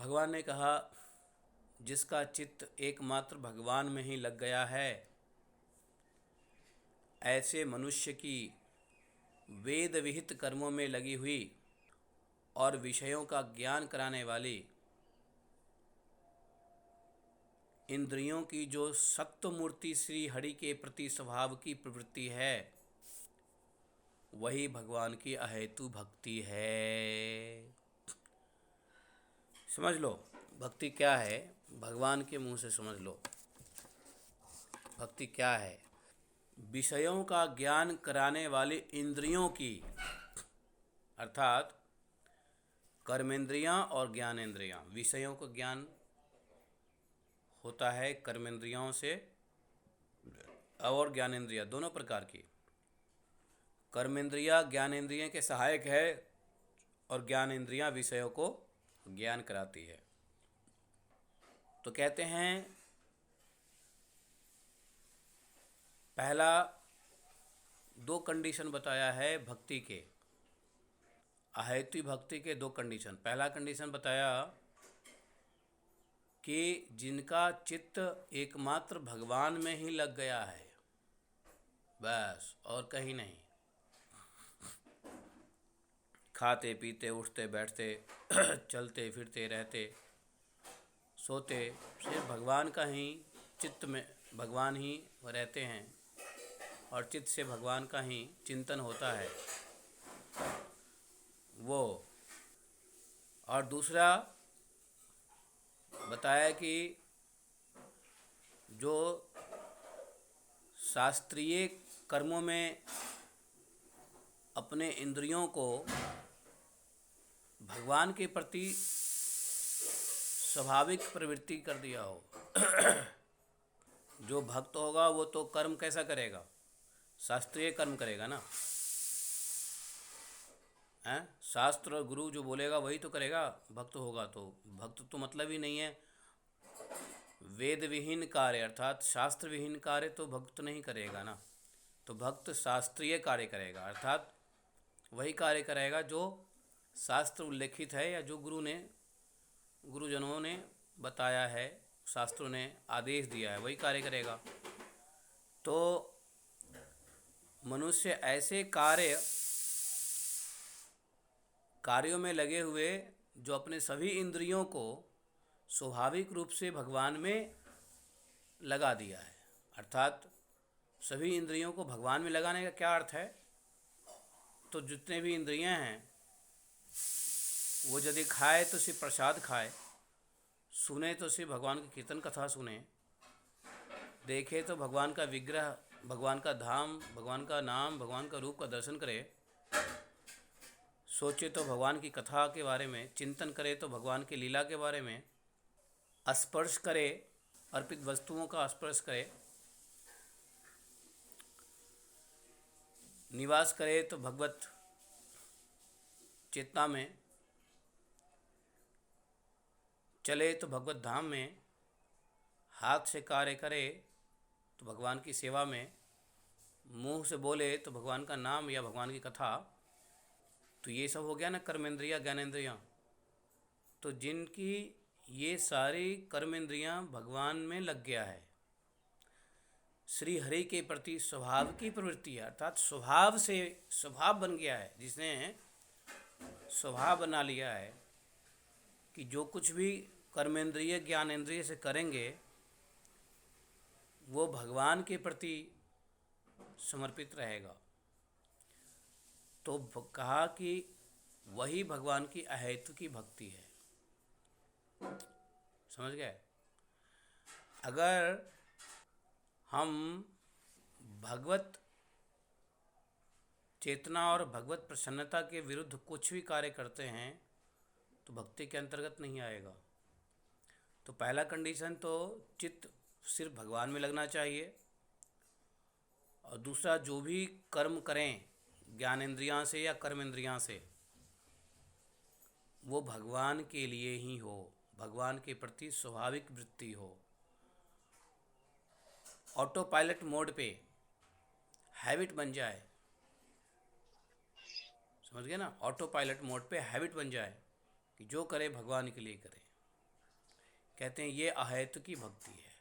भगवान ने कहा, जिसका चित्त एकमात्र भगवान में ही लग गया है, ऐसे मनुष्य की वेद विहित कर्मों में लगी हुई और विषयों का ज्ञान कराने वाली इंद्रियों की जो सत्व मूर्ति श्री हरि के प्रति स्वभाव की प्रवृत्ति है, वही भगवान की अहेतु भक्ति है। समझ लो भक्ति क्या है, भगवान के मुंह से समझ लो भक्ति क्या है। विषयों का ज्ञान कराने वाली इंद्रियों की, अर्थात कर्मेंद्रियां और ज्ञानेंद्रियां। विषयों का ज्ञान होता है कर्मेंद्रियों से और ज्ञानेंद्रियां दोनों प्रकार की। कर्मेंद्रियां ज्ञानेंद्रियों के सहायक है और ज्ञानेंद्रियां विषयों को ज्ञान कराती है। तो कहते हैं पहला दो कंडीशन बताया है भक्ति के, अहेतु भक्ति के दो कंडीशन। पहला कंडीशन बताया कि जिनका चित्त एकमात्र भगवान में ही लग गया है, बस और कहीं नहीं। खाते पीते उठते बैठते चलते फिरते रहते सोते सिर्फ भगवान का ही चित्त में भगवान ही रहते हैं और चित्त से भगवान का ही चिंतन होता है वो। और दूसरा बताया कि जो शास्त्रीय कर्मों में अपने इंद्रियों को भगवान के प्रति स्वाभाविक प्रवृत्ति कर दिया हो। जो भक्त होगा वो तो कर्म कैसा करेगा, शास्त्रीय कर्म करेगा ना, हैं? शास्त्र और गुरु जो बोलेगा वही तो करेगा। भक्त होगा तो भक्त तो मतलब ही नहीं है वेद विहीन कार्य, अर्थात शास्त्र विहीन कार्य तो भक्त नहीं करेगा ना। तो भक्त शास्त्रीय कार्य करेगा, अर्थात वही कार्य करेगा जो शास्त्र उल्लेखित है या जो गुरुजनों ने बताया है, शास्त्रों ने आदेश दिया है, वही कार्य करेगा। तो मनुष्य ऐसे कार्यों में लगे हुए जो अपने सभी इंद्रियों को स्वाभाविक रूप से भगवान में लगा दिया है। अर्थात सभी इंद्रियों को भगवान में लगाने का क्या अर्थ है, तो जितने भी इंद्रियां हैं वो यदि खाए तो सिर्फ प्रसाद खाए, सुने तो सिर्फ भगवान की कीर्तन कथा सुने, देखे तो भगवान का विग्रह, भगवान का धाम, भगवान का नाम, भगवान का रूप का दर्शन करे, सोचे तो भगवान की कथा के बारे में, चिंतन करे तो भगवान की लीला के बारे में, स्पर्श करे, अर्पित वस्तुओं का स्पर्श करे, निवास करे तो भगवत चेतना में, चले तो भगवत धाम में, हाथ से कार्य करे तो भगवान की सेवा में, मुंह से बोले तो भगवान का नाम या भगवान की कथा। तो ये सब हो गया ना कर्मेंद्रियाँ ज्ञानेंद्रियाँ। तो जिनकी ये सारी कर्मेंद्रियाँ भगवान में लग गया है, श्री हरि के प्रति स्वभाव की प्रवृत्ति है, अर्थात स्वभाव से स्वभाव बन गया है, जिसने स्वभाव बना लिया है कि जो कुछ भी कर्मेंद्रिय ज्ञानेंद्रिय से करेंगे वो भगवान के प्रति समर्पित रहेगा। तो कहा कि वही भगवान की अहेतु की भक्ति है। समझ गए? अगर हम भगवत चेतना और भगवत प्रसन्नता के विरुद्ध कुछ भी कार्य करते हैं तो भक्ति के अंतर्गत नहीं आएगा। तो पहला कंडीशन तो चित्त सिर्फ भगवान में लगना चाहिए, और दूसरा जो भी कर्म करें ज्ञानेंद्रियां से या कर्मेंद्रियां से वो भगवान के लिए ही हो, भगवान के प्रति स्वाभाविक वृत्ति हो, ऑटो पायलट मोड पे हैबिट बन जाए। समझ गए ना? ऑटो पायलट मोड पे हैबिट बन जाए कि जो करे भगवान के लिए करे। कहते हैं ये अहेतु की भक्ति है।